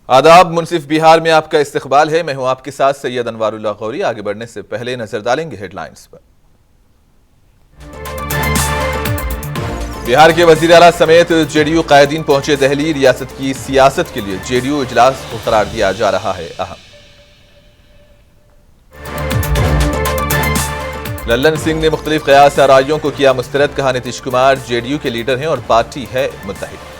आदाब। मुनसिफ बिहार में आपका इस्तकबाल है। मैं हूं आपके साथ सैयद अनवारुल्लाह गौरी। आगे बढ़ने से पहले नजर डालेंगे हेडलाइंस पर। बिहार के वजीर आला समेत जेडीयू कायदीन पहुंचे दिल्ली। रियासत की सियासत के लिए जेडीयू इजलास को करार दिया जा रहा है अहम। लल्लन सिंह ने मुख्तलिफ क़यास आराइयों को किया मुस्तरद। कहा नीतीश कुमार जेडीयू के लीडर हैं और पार्टी है मुत्तहिद।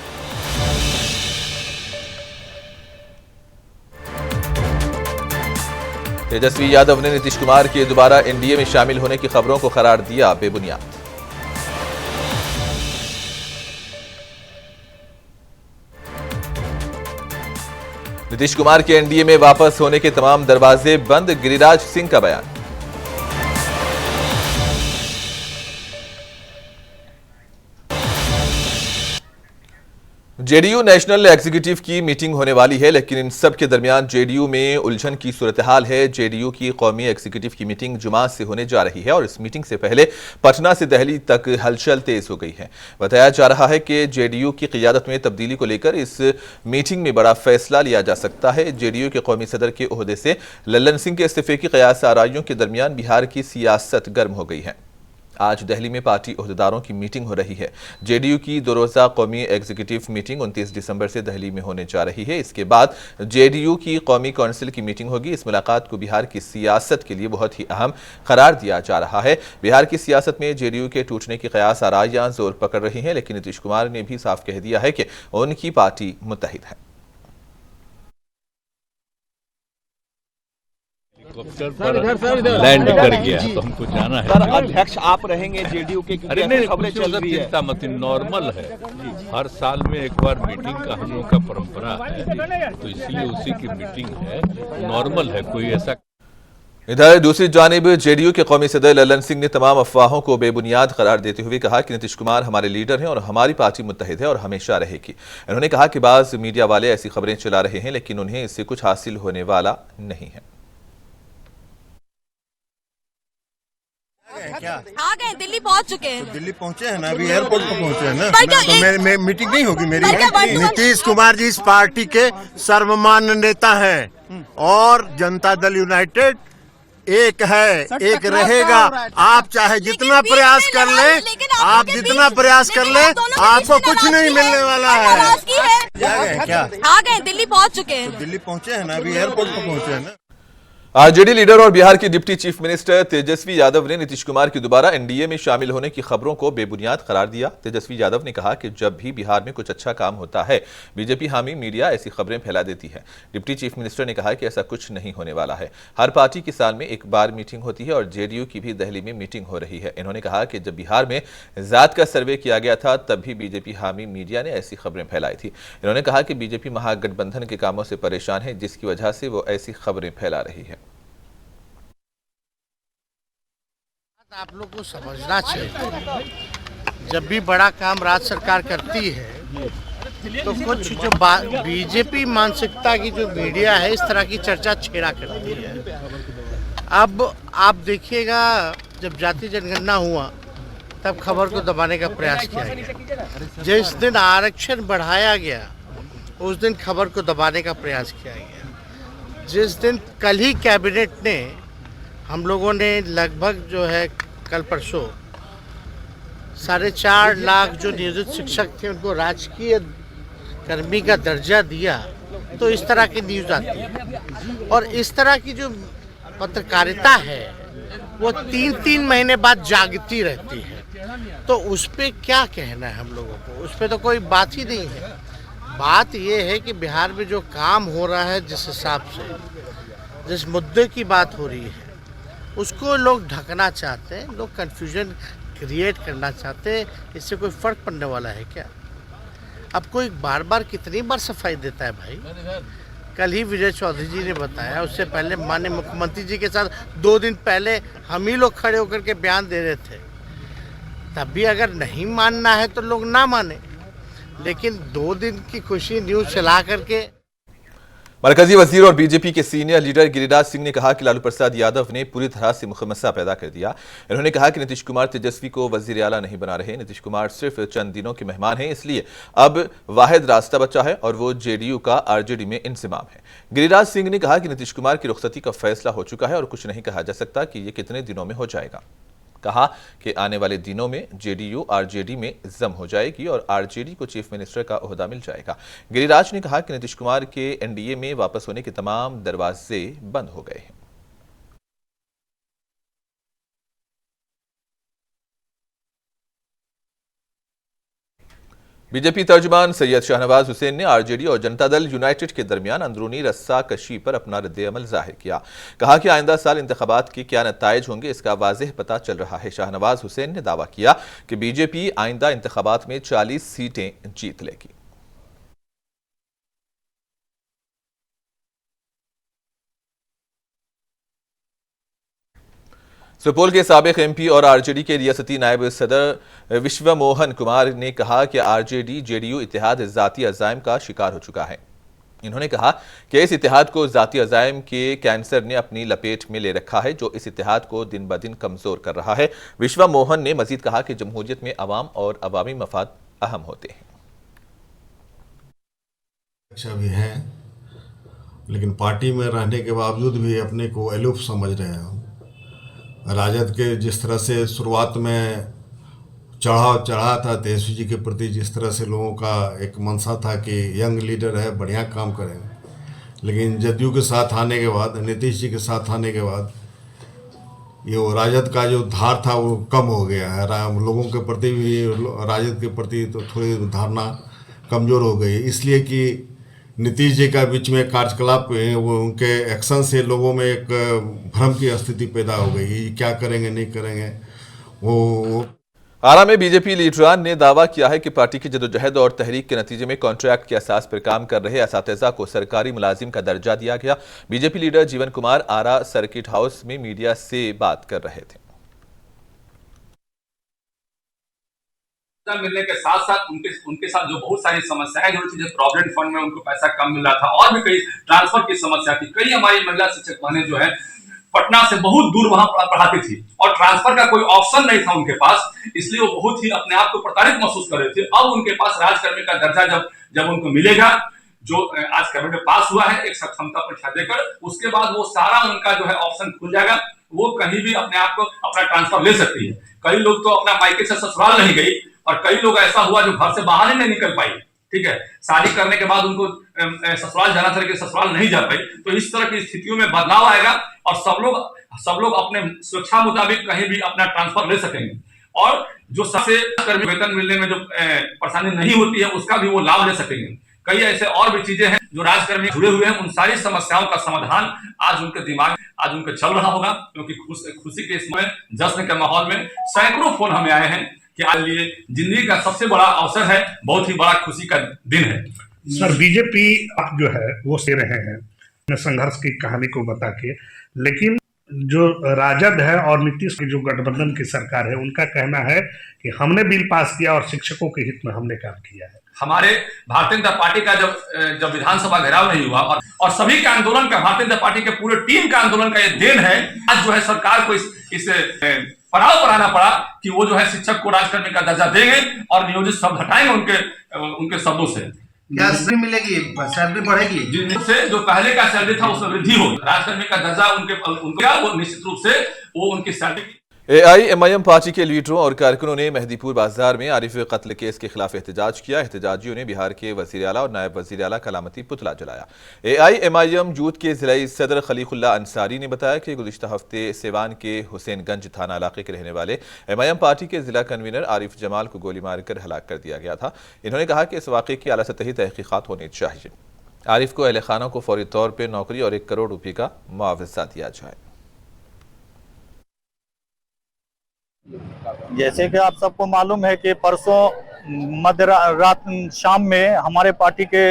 तेजस्वी यादव ने नीतीश कुमार के दोबारा एनडीए में शामिल होने की खबरों को करार दिया बेबुनियाद। नीतीश कुमार के एनडीए में वापस होने के तमाम दरवाजे बंद। गिरिराज सिंह का बयान। जेडीयू नेशनल एग्जीक्यूटिव की मीटिंग होने वाली है, लेकिन इन सब के दरमियान जेडीयू में उलझन की सूरत हाल है। जेडीयू की कौमी एग्जीक्यूटिव की मीटिंग जुमा से होने जा रही है और इस मीटिंग से पहले पटना से दिल्ली तक हलचल तेज हो गई है। बताया जा रहा है कि जेडीयू की क़ियादत में तब्दीली को लेकर इस मीटिंग में बड़ा फैसला लिया जा सकता है। जेडीयू के कौमी सदर के ओहदे से लल्लन सिंह के इस्तीफे की क़यास आराइयों के दरमियान बिहार की सियासत गर्म हो गई है। आज दिल्ली में पार्टी ओहदेदारों की मीटिंग हो रही है। जेडीयू की 2 रोज़ा कौमी एग्जीक्यूटिव मीटिंग 29 दिसंबर से दिल्ली में होने जा रही है। इसके बाद जेडीयू की कौमी काउंसिल की मीटिंग होगी। इस मुलाकात को बिहार की सियासत के लिए बहुत ही अहम करार दिया जा रहा है। बिहार की सियासत में जेडीयू के टूटने की क़यास आराइयां जोर पकड़ रही हैं, लेकिन नीतीश कुमार ने भी साफ कह दिया है कि उनकी पार्टी मुत्तहिद है। लैंड कर गया तो हमको जाना है। सर, अध्यक्ष आप रहेंगे जेडीयू के? अरे नहीं, खबरें चल रही है। चिंता मत, नॉर्मल है। हर साल में एक बार मीटिंग का हम लोग का परंपरा है, तो इसलिए उसी की मीटिंग है। नॉर्मल है, कोई ऐसा। इधर दूसरी जानिब जेडीयू के कौमी सदर लल्लन सिंह ने तमाम अफवाहों को बेबुनियाद करार देते हुए कहा कि नीतीश कुमार हमारे लीडर हैं और हमारी पार्टी मुत्तहिद है और हमेशा रहेगी। उन्होंने कहा कि बाज़ मीडिया वाले ऐसी खबरें चला रहे हैं, लेकिन उन्हें इससे कुछ हासिल होने वाला नहीं है। क्या आ गए? दिल्ली पहुंच चुके हैं। तो दिल्ली पहुंचे हैं ना, अभी एयरपोर्ट पर पहुंचे हैं ना। तो मैं मीटिंग नहीं होगी मेरी। नीतीश कुमार जी इस पार्टी के सर्वमान्य नेता हैं और जनता दल यूनाइटेड एक है, एक रहेगा। आप चाहे जितना प्रयास कर लें, आप जितना प्रयास कर लें, आपको कुछ नहीं मिलने वाला है। क्या आ गए? दिल्ली पहुंच चुके हैं। तो दिल्ली पहुंचे हैं ना, अभी एयरपोर्ट पर पहुंचे हैं ना। आरजेडी लीडर और बिहार के deputy chief minister Tejashwi Yadav ने नीतीश कुमार की दोबारा एनडीए में शामिल होने की खबरों को बेबुनियाद करार दिया। तेजस्वी यादव ने कहा कि जब भी बिहार में कुछ अच्छा काम होता है, बीजेपी हामी मीडिया ऐसी खबरें फैला देती है। डिप्टी चीफ मिनिस्टर ने कहा कि ऐसा कुछ नहीं होने वाला है। हर पार्टी की साल में एक बार मीटिंग होती है और जेडीयू की भी दिल्ली में मीटिंग हो रही है। इन्होंने कहा कि जब बिहार में जात का सर्वे किया गया था, तब भी बीजेपी हामी मीडिया ने ऐसी खबरें फैलाई थी। इन्होंने कहा कि बीजेपी महागठबंधन के कामों से परेशान है, जिसकी वजह से वो ऐसी खबरें फैला रही है। आप लोग को समझना चाहिए, जब भी बड़ा काम राज्य सरकार करती है तो कुछ जो बीजेपी मानसिकता की जो मीडिया है इस तरह की चर्चा छेड़ा करती है। अब आप देखिएगा, जब जातीय जनगणना हुआ तब खबर को दबाने का प्रयास किया गया। जिस दिन आरक्षण बढ़ाया गया उस दिन खबर को दबाने का प्रयास किया गया। जिस दिन कल ही कैबिनेट ने, हम लोगों ने लगभग जो है कल परसों 4.5 लाख जो नियोजित शिक्षक थे उनको राजकीय कर्मी का दर्जा दिया, तो इस तरह की न्यूज़ आती है। और इस तरह की जो पत्रकारिता है वो 3-3 महीने बाद जागती रहती है। तो उस पर क्या कहना है हम लोगों को? उस पर तो कोई बात ही नहीं है। बात ये है कि बिहार में जो काम हो रहा है, जिस हिसाब से जिस मुद्दे की बात हो रही है, उसको लोग ढकना चाहते हैं, लोग कन्फ्यूजन क्रिएट करना चाहते हैं। इससे कोई फ़र्क पड़ने वाला है क्या? अब कोई बार बार कितनी बार सफाई देता है भाई? कल ही विजय चौधरी जी ने बताया, उससे पहले माननीय मुख्यमंत्री जी के साथ 2 दिन पहले हम ही लोग खड़े होकर के बयान दे रहे थे। तब भी अगर नहीं मानना है तो लोग ना माने, लेकिन 2 दिन की खुशी न्यूज़ चला करके। मरकजी वजीर और बीजेपी के सीनियर लीडर गिरिराज सिंह ने कहा कि लालू प्रसाद यादव ने पूरी तरह से मुखमसा पैदा कर दिया। इन्होंने कहा कि नीतीश कुमार तेजस्वी को वजीर आला नहीं बना रहे। नीतीश कुमार सिर्फ चंद दिनों के मेहमान हैं, इसलिए अब वाहिद रास्ता बचा है और वो जेडीयू का आरजेडी में इंसिमाम है। गिरिराज सिंह ने कहा कि नीतीश कुमार की रुखसती का फैसला हो चुका है और कुछ नहीं कहा जा सकता कि ये कितने दिनों में हो जाएगा। कहा कि आने वाले दिनों में जेडीयू आरजेडी में जम हो जाएगी और आरजेडी को चीफ मिनिस्टर का ओहदा मिल जाएगा। गिरिराज ने कहा कि नीतीश कुमार के एनडीए में वापस होने के तमाम दरवाजे बंद हो गए हैं। बीजेपी तर्जुमान सैयद शाहनवाज हुसैन ने आरजेडी और जनता दल यूनाइटेड के दरमियान अंदरूनी रस्सा कशी पर अपना रद्द-ए-अमल जाहिर किया। कहा कि आइंदा साल इंतखाबात के क्या नताइज होंगे इसका वाज़ेह पता चल रहा है। शाहनवाज हुसैन ने दावा किया कि बीजेपी आइंदा इंतखाबात में 40 सीटें जीत लेगी। सुपौल के साबिक एमपी और आरजेडी के रियासती नायब सदर विश्व मोहन कुमार ने कहा कि आरजेडी जेडीयू इत्तेहाद ज़ाती अज़ाइम का शिकार हो चुका है। इन्होंने कहा कि इस इत्तेहाद को ज़ाती अज़ाइम के कैंसर ने अपनी लपेट में ले रखा है, जो इस इत्तेहाद को दिन ब दिन कमज़ोर कर रहा है। विश्व मोहन ने मजीद कहा कि जमहूरियत में अवाम और अवामी मफाद अहम होते हैं। अच्छा भी हैं, लेकिन पार्टी में रहने के बावजूद भी अपने को अलूफ समझ रहे हैं। राजद के जिस तरह से शुरुआत में चढ़ा था तेजस्वी जी के प्रति, जिस तरह से लोगों का एक मनसा था कि यंग लीडर है, बढ़िया काम करेंगे, लेकिन जदयू के साथ आने के बाद, नीतीश जी के साथ आने के बाद ये वो राजद का जो धार था वो कम हो गया है। लोगों के प्रति भी, राजद के प्रति तो थोड़ी धारणा कमज़ोर हो गई, इसलिए कि नीतीश जी का बीच में कार्यकलाप, वो उनके एक्शन से लोगों में एक भ्रम की स्थिति पैदा हो गई, क्या करेंगे नहीं करेंगे वो। आरा में बीजेपी लीडरान ने दावा किया है कि पार्टी की जदोजहद और तहरीक के नतीजे में कॉन्ट्रैक्ट के असास पर काम कर रहे असातिज़ा को सरकारी मुलाजिम का दर्जा दिया गया। बीजेपी लीडर जीवन कुमार आरा सर्किट हाउस में मीडिया से बात कर रहे थे। मिलने के साथ साथ उनके साथ जो बहुत सारी समस्याएं जो थी, प्रोविडेंट फंड में उनको पैसा कम मिल रहा था और भी कई ट्रांसफर की समस्या थी। कई हमारी महिला शिक्षक बहनें जो है पटना से बहुत दूर वहां पढ़ाती थी और ट्रांसफर का कोई ऑप्शन नहीं था उनके पास, इसलिए वो बहुत ही अपने आप को प्रताड़ित महसूस कर रहे थे। अब उनके पास राजकर्मी का दर्जा जब उनको मिलेगा, जो आज कैबिनेट में पास हुआ है एक सक्षमता परीक्षा देकर, उसके बाद वो सारा उनका जो है ऑप्शन खुल जाएगा, वो कहीं भी अपने आप को अपना ट्रांसफर ले सकती है। कई लोग तो अपना मायके से ससुराल नहीं गई और कई लोग ऐसा हुआ जो घर से बाहर ही नहीं निकल पाई, ठीक है, शादी करने के बाद उनको ससुराल जाना था लेकिन ससुराल नहीं जा पाई। तो इस तरह की स्थितियों में बदलाव आएगा और सब लोग अपने स्वेच्छा मुताबिक कहीं भी अपना ट्रांसफर ले सकेंगे और जो सबसे कर्मी वेतन मिलने में जो परेशानी नहीं होती है उसका भी वो लाभ ले सकेंगे। कई ऐसे और भी चीजें हैं जो राजकर्मी जुड़े हुए हैं, उन सारी समस्याओं का समाधान आज उनके दिमाग आज उनके चल रहा होगा, क्योंकि खुशी के इसमें जश्न के माहौल में सैकड़ों फोन हमें आए हैं कि आज लिए जिंदगी का सबसे बड़ा अवसर है, बहुत ही बड़ा खुशी का दिन है। सर, बीजेपी आप जो है वो से रहे हैं संघर्ष की कहानी को बता के, लेकिन जो राजद है और नीतीश की जो गठबंधन की सरकार है उनका कहना है कि हमने बिल पास किया और शिक्षकों के हित में हमने काम किया है। हमारे भारतीय जनता पार्टी का जब विधानसभा घेराव नहीं हुआ और सभी के आंदोलन का, भारतीय जनता पार्टी के पूरे टीम का आंदोलन का ये देन है, आज जो है सरकार को इस पड़ाव पर आना पड़ा कि वो जो है शिक्षक को राजकर्मी का दर्जा देंगे और नियोजित शब्द हटाएंगे उनके शब्दों से। क्या सैलरी मिलेगी, सैलरी बढ़ेगी, जिनसे जो पहले का सैलरी था उसमें वृद्धि होगी। राजकर्मी का दर्जा वो निश्चित रूप से वो उनकी सैलरी। AIMIM पार्टी के लीडरों और कारकुनों ने मेहदीपुर बाजार में आरिफ कत्ल केस के खिलाफ एहतजाज किया। एहतजाजियों ने बिहार के वजीर आला और नायब वजीर आला का अलामती पुतला जलाया। AIMIM यूथ के जिला सदर खलीकुल्ला अंसारी ने बताया कि गुज़िश्ता हफ्ते सिवान के हुसैनगंज थाना इलाके के रहने वाले MIM पार्टी के जिला कन्वीनर आरिफ जमाल को गोली मारकर हलाक कर दिया गया था। इन्होंने कहा कि इस वाक़े की आला सतही तहकीक़ात होनी चाहिए। आरिफ को अहले खाना को फौरी तौर पर नौकरी और 1 करोड़ रुपये का मुआवजा दिया जाए। जैसे कि आप सबको मालूम है कि परसों मध्य रात शाम में हमारे पार्टी के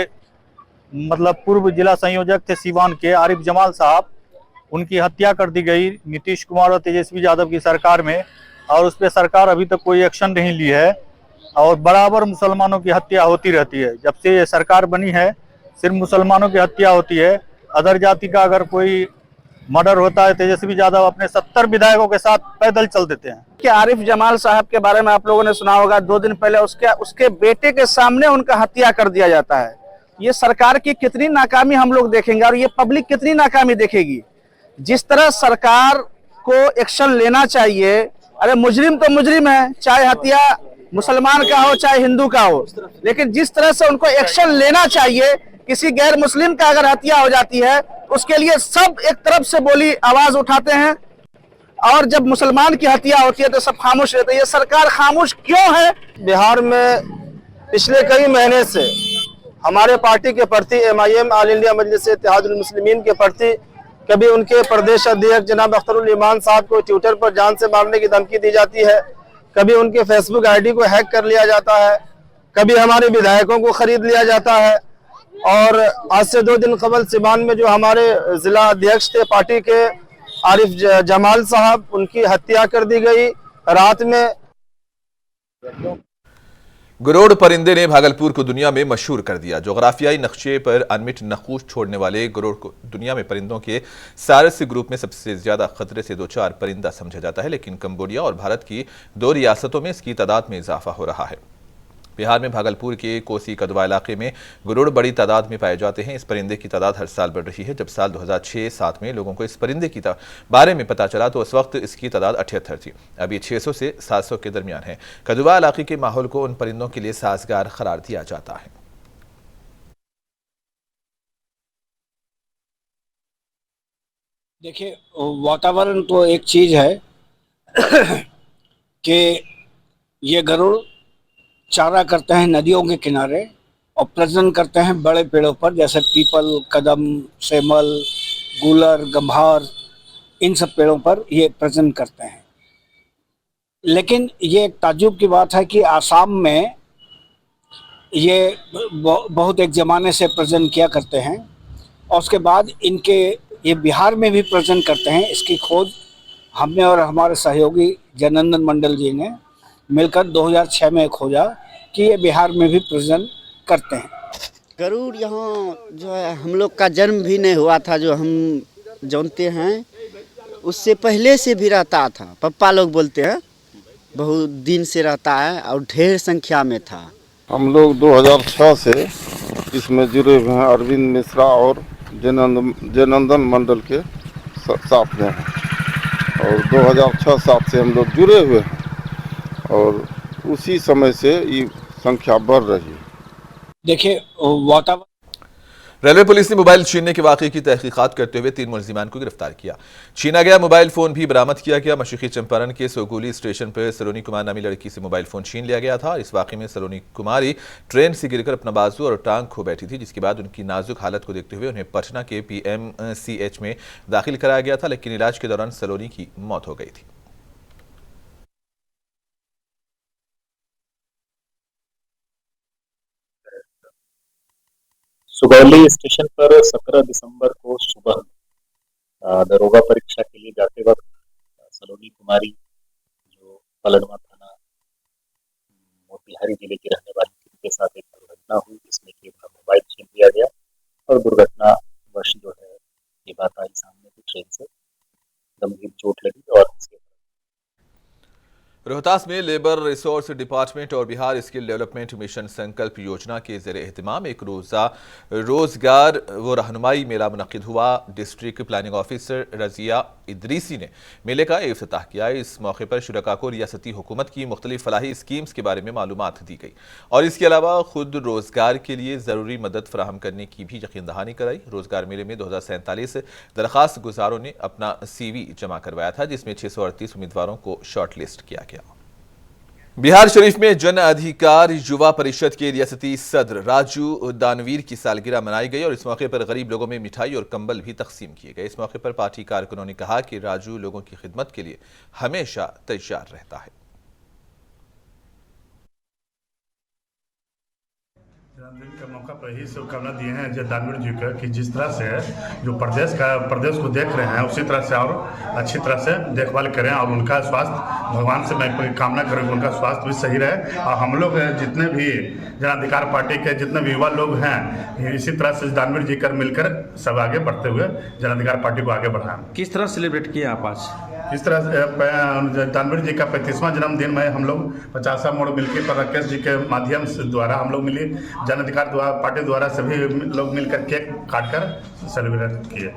मतलब पूर्व जिला संयोजक थे सीवान के आरिफ जमाल साहब, उनकी हत्या कर दी गई नीतीश कुमार और तेजस्वी यादव की सरकार में, और उस पर सरकार अभी तक कोई एक्शन नहीं ली है और बराबर मुसलमानों की हत्या होती रहती है। जब से ये सरकार बनी है सिर्फ मुसलमानों की हत्या होती है। अदर जाति का अगर कोई मर्डर होता है, तेजस्वी यादव अपने 70 विधायकों के साथ पैदल चल देते हैं। कि आरिफ जमाल साहब के बारे में आप लोगों ने सुना होगा, 2 दिन पहले उसके बेटे के सामने उनका हत्या कर दिया जाता है। ये सरकार की कितनी नाकामी हम लोग देखेंगे और ये पब्लिक कितनी नाकामी देखेगी। जिस तरह सरकार को एक्शन लेना चाहिए, अरे मुजरिम तो मुजरिम है, चाहे हत्या मुसलमान का हो चाहे हिंदू का हो, लेकिन जिस तरह से उनको एक्शन लेना चाहिए, किसी गैर मुस्लिम का अगर हत्या हो जाती है उसके लिए सब एक तरफ से बोली आवाज उठाते हैं, और जब मुसलमान की हत्या होती है तो सब खामोश रहते हैं। ये सरकार खामोश क्यों है? बिहार में पिछले कई महीने से हमारे पार्टी के प्रति, MIM ऑल इंडिया मजलिस इत्तेहादुल मुस्लिमीन के प्रति, कभी उनके प्रदेश अध्यक्ष जनाब अख्तरुल ईमान साहब को ट्विटर पर जान से मारने की धमकी दी जाती है, कभी उनके फेसबुक आईडी को हैक कर लिया जाता है, कभी हमारे विधायकों को खरीद लिया जाता है। और आज से 2 दिन कबल सिवान में जो हमारे जिला अध्यक्ष थे पार्टी के आरिफ जमाल साहब, उनकी हत्या कर दी गई रात में। गुरोड़ परिंदे ने भागलपुर को दुनिया में मशहूर कर दिया। जोग्राफियाई नक्शे पर अनमिट नक्शे छोड़ने वाले गुरोड़ को दुनिया में परिंदों के सारस ग्रुप में सबसे ज्यादा खतरे से 2-4 परिंदा समझा जाता है, लेकिन कंबोडिया और भारत की 2 रियासतों में इसकी तादाद में इजाफा हो रहा है। बिहार में भागलपुर के कोसी कदवा इलाके में गुरुड़ बड़ी तादाद में पाए जाते हैं। इस परिंदे की तादाद हर साल बढ़ रही है। जब साल 2006-07 में लोगों को इस परिंदे की बारे में पता चला तो उस वक्त इसकी तादाद 78 थी। अब ये 600 से 700 के दरमियान है। कदवा इलाके के माहौल को उन परिंदों के लिए साजगार करार दिया जाता है। देखिए, वातावरण तो एक चीज है कि ये गरुड़ चारा करते हैं नदियों के किनारे और प्रजनन करते हैं बड़े पेड़ों पर, जैसे पीपल, कदम, सेमल, गूलर, गंभार, इन सब पेड़ों पर ये प्रजनन करते हैं। लेकिन ये एक ताज्जुब की बात है कि आसाम में ये बहुत एक ज़माने से प्रजनन किया करते हैं और उसके बाद ये बिहार में भी प्रजनन करते हैं। इसकी खोज हमने और हमारे सहयोगी जयनंदन मंडल जी ने मिलकर 2006 में खोजा कि ये बिहार में भी प्रजनन करते हैं। गरुड़ यहाँ जो है हम लोग का जन्म भी नहीं हुआ था, जो हम जानते हैं उससे पहले से भी रहता था। पप्पा लोग बोलते हैं बहुत दिन से रहता है और ढेर संख्या में था। हम लोग 2006 से इसमें जुड़े हुए हैं। अरविंद मिश्रा और जयनंदन मंडल के साथ में हैं और 2006-07 से हम लोग जुड़े हुए हैं और उसी समय से ये संख्या बढ़ रही है। देखिए, वातावरण रेलवे पुलिस ने मोबाइल छीनने के वाकये की तहकीकात करते हुए 3 मुलजिमान को गिरफ्तार किया। छीना गया मोबाइल फोन भी बरामद किया गया। मशरकी चंपारण के सोगुली स्टेशन पर सलोनी कुमार नामी लड़की से मोबाइल फोन छीन लिया गया था। इस वाकये में सलोनी कुमारी ट्रेन से गिरकर अपना बाजू और टांग खो बैठी थी, जिसके बाद उनकी नाजुक हालत को देखते हुए उन्हें पटना के PMCH में दाखिल कराया गया था, लेकिन इलाज के दौरान सलोनी की मौत हो गई थी। सुगौली स्टेशन पर 17 दिसंबर को सुबह दरोगा परीक्षा के लिए जाते वक्त सलोनी कुमारी, जो पलड़वा थाना मोतिहारी जिले की रहने वाली थी, उनके साथ एक दुर्घटना हुई जिसमें कि उनका मोबाइल छीन लिया गया और दुर्घटनावश जो है ये बात आई सामने की ट्रेन से गंभीर चोट लगी। और रोहतास में लेबर रिसोर्स डिपार्टमेंट और बिहार स्किल डेवलपमेंट मिशन संकल्प योजना के ज़रिए एहतमाम एक रोज़ा रोजगार व रहनुमाई मेला मुनक़िद हुआ। District planning officer Razia Idrisi ने मेले का इफ्तिताह किया। इस मौके पर शुरका को रियासती हुकूमत की मुख्तलिफ फलाही स्कीम्स के बारे में मालूमात दी गई और इसके अलावा खुद रोजगार के लिए ज़रूरी मदद फराहम करने की भी यकीन दहानी कराई। रोजगार मेले में 2047 दरख्वास्त गुजारों ने अपना CV जमा करवाया था, जिसमें 638 उम्मीदवारों को शॉर्ट लिस्ट किया गया। बिहार शरीफ में जन अधिकार युवा परिषद के रियासती सदर राजू दानवीर की सालगिरह मनाई गई और इस मौके पर गरीब लोगों में मिठाई और कंबल भी तकसीम किए गए। इस मौके पर पार्टी कारकुनों ने कहा कि राजू लोगों की खिदमत के लिए हमेशा तैयार रहता है। जन्मदिन के मौका पर ही शुभकामना दिए हैं जय दानवीर जी का कि जिस तरह से जो प्रदेश को देख रहे हैं उसी तरह से और अच्छी तरह से देखभाल करें और उनका स्वास्थ्य भगवान से मैं कामना करूँगा उनका स्वास्थ्य भी सही रहे और हम लोग जितने भी जन अधिकार पार्टी के जितने भी युवा लोग हैं इसी तरह से दानवीर जी कर मिलकर सब आगे बढ़ते हुए जन अधिकार पार्टी को आगे बढ़ाएं। किस तरह सेलिब्रेट किया आप आज? इस तरह से दानवीर जी का 35वां जन्मदिन में हम लोग 50 मोड़ मिलकर पर राकेश जी के माध्यम से द्वारा हम लोग मिली जन अधिकार पार्टी द्वारा सभी लोग मिलकर केक काटकर सेलिब्रेट किए।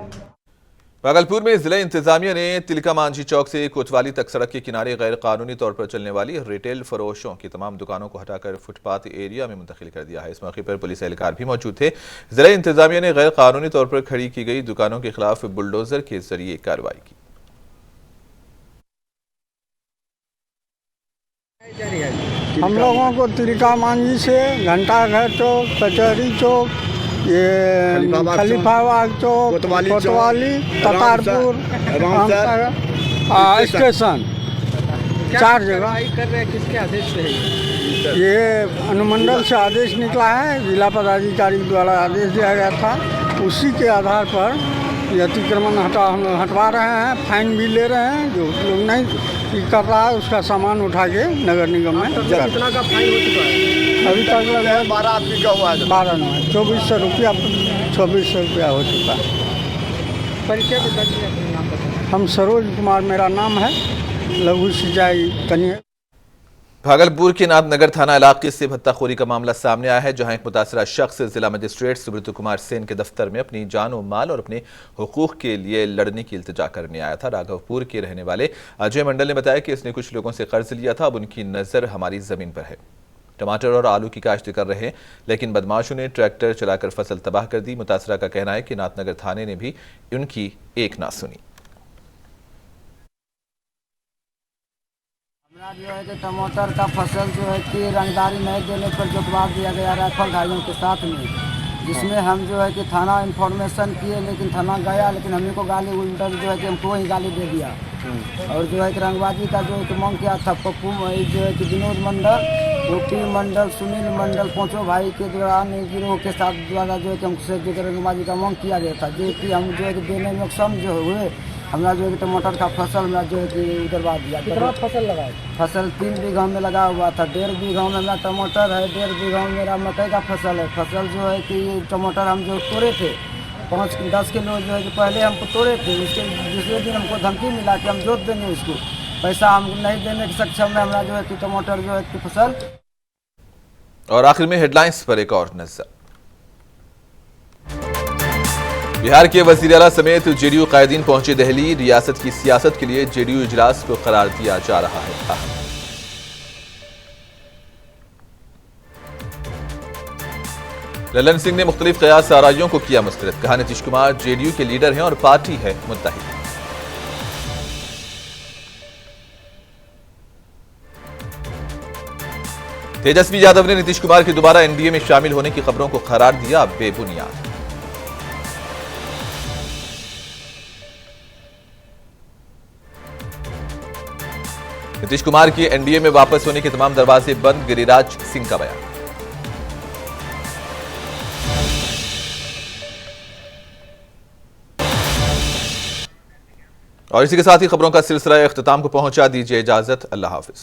भागलपुर में जिला इंतजामिया ने तिलका मांझी चौक से कोतवाली तक सड़क के किनारे गैर कानूनी तौर पर चलने वाली रिटेल फरोशों की तमाम दुकानों को हटाकर फुटपाथ एरिया में मुंतकिल कर दिया है। इस मौके पर पुलिस एहलकार भी मौजूद थे। जिला इंतजामिया ने गैर कानूनी तौर पर खड़ी की गई दुकानों के खिलाफ बुलडोजर के जरिए कार्रवाई की। हम लोगों को तिलका मांझी से घंटाघर चौक, कचहरी चौक, ये खलीफाबाद चौक, कोतवाली, ततारपुर, स्टेशन, 4 जगह कर रहे हैं। किसके आदेश से? ये अनुमंडल से आदेश निकला है, जिला पदाधिकारी द्वारा आदेश दिया गया था। उसी के आधार पर ये अतिक्रमण हम हटवा रहे हैं, फाइन भी ले रहे हैं। जो लोग नहीं कर रहा है उसका सामान उठा के नगर निगम में। कितना का फाइन हो चुका है? अभी तक लगा 12 आदमी का हुआ है। 12 नहीं, 2400 रुपया, 2400 रुपया हो चुका है। परिचय बताइए, नाम बताइए। हम सरोज कुमार मेरा नाम है, लघु सिंचाई कन्या। भागलपुर के नाथनगर थाना इलाके से भत्ताखोरी का मामला सामने आया है, जहां एक मुतासरा शख्स जिला मजिस्ट्रेट सुब्रत कुमार सेन के दफ्तर में अपनी जान और माल और अपने हुकूक के लिए लड़ने की इल्तिजा करने आया था। राघवपुर के रहने वाले अजय मंडल ने बताया कि इसने कुछ लोगों से कर्ज लिया था, अब उनकी नज़र हमारी ज़मीन पर है। टमाटर और आलू की काश्त कर रहे हैं, लेकिन बदमाशों ने ट्रैक्टर चलाकर फसल तबाह कर दी। मुतासरा का कहना है कि नाथनगर थाने ने भी उनकी एक ना सुनी। जो है कि टमाटर का फसल जो है कि रंगदारी नहीं देने पर जुटवा दिया गया राइफल धारियों के साथ में, जिसमें हम जो है कि थाना इन्फॉर्मेशन किए, लेकिन थाना गया, लेकिन हमें को गाली उल्टा जो है कि हमको ही गाली दे दिया। और जो है कि रंगबाजी का जो है कि मांग किया था पप्पू जो है कि विनोद मंडल, गोपी मंडल, सुनील मंडल, पांचों भाई के दौरान गिरोह के साथ द्वारा जो है कि हमसे जो रंगबाजी का मांग किया गया था, जो कि हम जो है कि देने में सक्षम जो हुए। हमारा जो है कि टमाटर का फसल हमारा जो है कि उधरवा दिया। कितना फसल लगाए? फसल 3 बीघा में लगा हुआ था। 1.5 बीघा में मेरा टमाटर है, 1.5 बीघा में मेरा मकई का फसल है। फसल जो है कि टमाटर हम जो तोड़े थे 5-10 किलो जो है कि पहले हमको तोड़े थे, उसके दूसरे दिन हमको धमकी मिला कि हम जोत देंगे उसको, पैसा हम नहीं देने के सक्षम है हमारा जो है कि टमाटर जो है कि फसल। और आखिर में हेडलाइंस पर एक और नजर। बिहार के वजीर आला समेत जेडीयू कायदीन पहुंचे दिल्ली, रियासत की सियासत के लिए जेडीयू इजलास को करार दिया जा रहा है। ललन सिंह ने मुख्तलिफ क़यास आराइयों को किया मुस्तरद, कहा नीतीश कुमार जेडीयू के लीडर हैं और पार्टी है मुत्तहिद। तेजस्वी यादव ने नीतीश कुमार के दोबारा एनडीए में शामिल होने की खबरों को करार दिया बेबुनियाद। नीतीश कुमार की एनडीए में वापस होने के तमाम दरवाजे बंद, गिरिराज सिंह का बयान। और इसी के साथ ही खबरों का सिलसिला इख्तिताम को पहुंचा। दीजिए इजाजत, अल्लाह हाफिज।